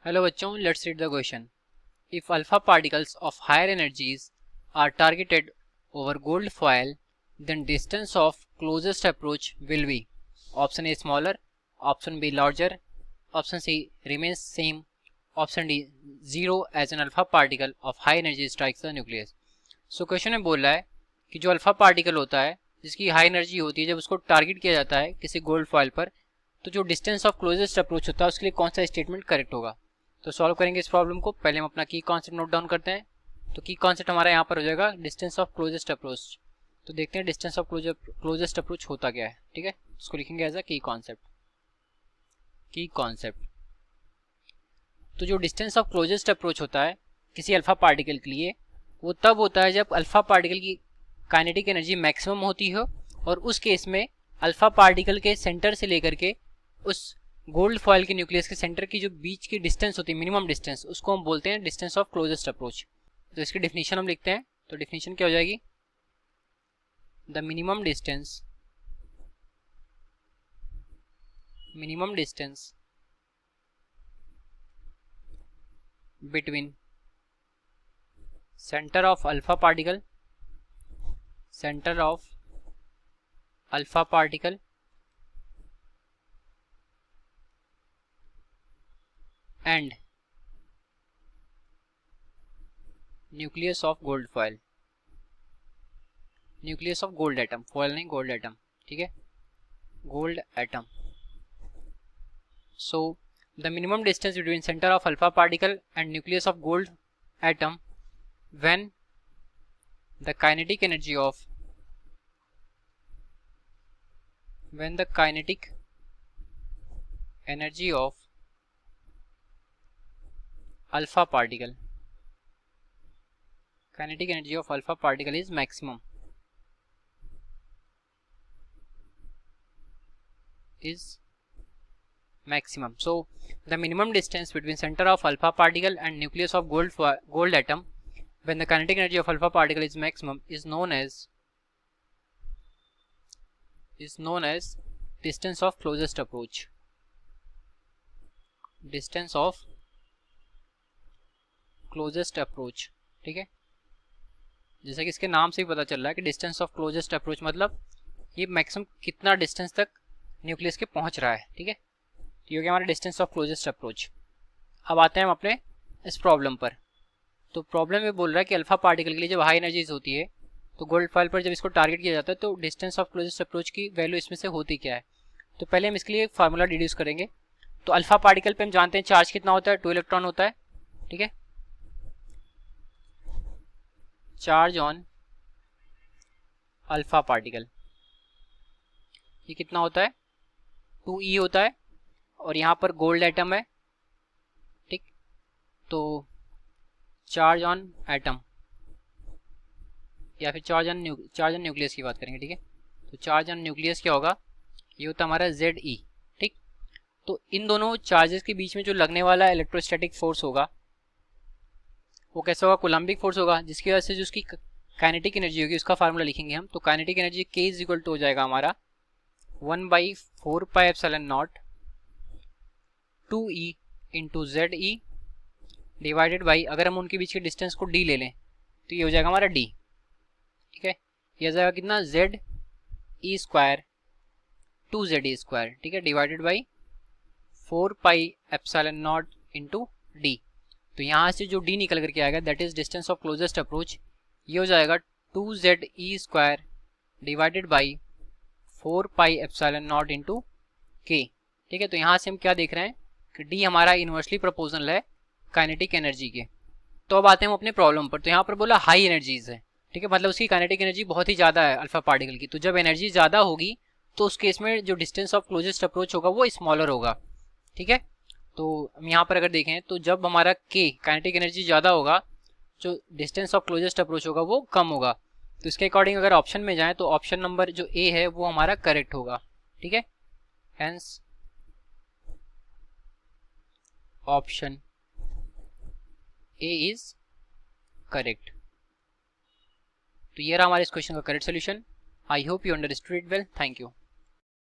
Hello बच्चों, let's read the question. If alpha particles of higher energies are targeted over gold foil, then distance of closest approach will be option A smaller, option B larger, option C remains same, option D zero as an alpha particle of high energy strikes the nucleus. So question में बोल रहा है कि जो alpha particle होता है जिसकी high energy होती है, जब उसको टारगेट किया जाता है किसी गोल्ड फॉयल पर, तो जो डिस्टेंस ऑफ क्लोजेस्ट अप्रोच होता है उसके लिए कौन सा स्टेटमेंट करेक्ट होगा. तो सॉल्व करेंगे इस प्रॉब्लम को. पहले हम अपना की कॉन्सेप्ट नोट डाउन करते हैं. तो की कॉन्सेप्ट हमारा यहाँ पर हो जाएगा डिस्टेंस ऑफ क्लोजेस्ट अप्रोच. तो देखते हैं डिस्टेंस ऑफ क्लोजेस्ट अप्रोच होता क्या है. ठीक है, इसको लिखेंगे एज अ की कॉन्सेप्ट. की कॉन्सेप्ट. तो जो डिस्टेंस ऑफ क्लोजेस्ट अप्रोच होता है किसी अल्फा पार्टिकल के लिए, वो तब होता है जब अल्फा पार्टिकल की काइनेटिक एनर्जी मैक्सिमम होती हो, और उस केस में अल्फा पार्टिकल के सेंटर से लेकर के उस गोल्ड फॉयल के न्यूक्लियस के सेंटर की जो बीच की डिस्टेंस होती है, मिनिमम डिस्टेंस, उसको हम बोलते हैं डिस्टेंस ऑफ क्लोजेस्ट अप्रोच. तो इसकी डेफिनेशन हम लिखते हैं. तो डेफिनेशन क्या हो जाएगी? The minimum distance between centre of alpha particle and nucleus of gold foil, nucleus of gold atom, foil नहीं gold atom. ठीक है, gold atom. So the minimum distance between center of alpha particle and nucleus of gold atom when the kinetic energy of alpha particle is maximum. So the minimum distance between center of alpha particle and nucleus of gold atom when the kinetic energy of alpha particle is maximum is known as distance of closest approach. ठीक है, जैसा कि इसके नाम से ही पता चल रहा है कि डिस्टेंस ऑफ क्लोजेस्ट अप्रोच मतलब ये मैक्सिमम कितना डिस्टेंस तक न्यूक्लियस के पहुंच रहा है. ठीक है, तो ये हो गया हमारा डिस्टेंस ऑफ क्लोजेस्ट अप्रोच. अब आते हैं हम अपने इस प्रॉब्लम पर. तो प्रॉब्लम में बोल रहा है कि अल्फा पार्टिकल के लिए जब हाई एनर्जीज होती है तो गोल्ड फॉयल पर जब इसको टारगेट किया जाता है तो डिस्टेंस ऑफ क्लोजेस्ट अप्रोच की वैल्यू इसमें से होती क्या है. तो पहले हम इसके लिए एक फार्मूला डिड्यूस करेंगे. तो अल्फा पार्टिकल पे हम जानते हैं चार्ज कितना होता है, 2 इलेक्ट्रॉन होता है. ठीक है, चार्ज ऑन अल्फा पार्टिकल ये कितना होता है, 2e होता है. और यहाँ पर गोल्ड एटम है. ठीक, तो चार्ज ऑन एटम या फिर चार्ज ऑन न्यूक्लियस की बात करेंगे. ठीक है, तो चार्ज ऑन न्यूक्लियस क्या होगा, ये होता है हमारा Ze. ठीक, तो इन दोनों चार्जेस के बीच में जो लगने वाला इलेक्ट्रोस्टैटिक फोर्स होगा वो कैसा होगा, कोलम्बिक फोर्स होगा, जिसकी वजह से जो उसकी काइनेटिक एनर्जी होगी उसका फार्मूला लिखेंगे हम. तो kinetic energy K is equal to हो जाएगा हमारा 1/4πε0 2e into Ze divided by, अगर हम उनके बीच के डिस्टेंस को d ले लें तो ये हो जाएगा हमारा d. ठीक है, ये जाएगा कितना, Ze² 2Ze². ठीक है, डिवाइडेड बाई 4πε0 इंटू d. तो यहाँ से जो d निकल करके आएगा that is distance of closest approach. ये हो जाएगा 2Ze² divided by 4πε0 into k. ठीक है, तो यहाँ से हम क्या देख रहे हैं कि d हमारा इनवर्सली प्रोपोर्शनल है काइनेटिक एनर्जी के. तो अब आते हैं हम अपने प्रॉब्लम पर. तो यहाँ पर बोला हाई एनर्जीज है. ठीक है, मतलब उसकी काइनेटिक एनर्जी बहुत ही ज़्यादा है अल्फा पार्टिकल की. तो जब एनर्जी ज़्यादा होगी तो उस केस में जो डिस्टेंस ऑफ क्लोजेस्ट अप्रोच होगा वो स्मॉलर होगा. ठीक है, तो हम यहाँ पर अगर देखें तो जब हमारा k काइनेटिक एनर्जी ज़्यादा होगा, जो डिस्टेंस ऑफ क्लोजेस्ट अप्रोच होगा वो कम होगा. तो इसके अकॉर्डिंग अगर ऑप्शन में जाएं तो ऑप्शन नंबर जो ए है वो हमारा करेक्ट होगा. ठीक है, hence option A is correct. तो ये रहा हमारे इस क्वेश्चन का correct solution. I hope you understood it well. Thank you.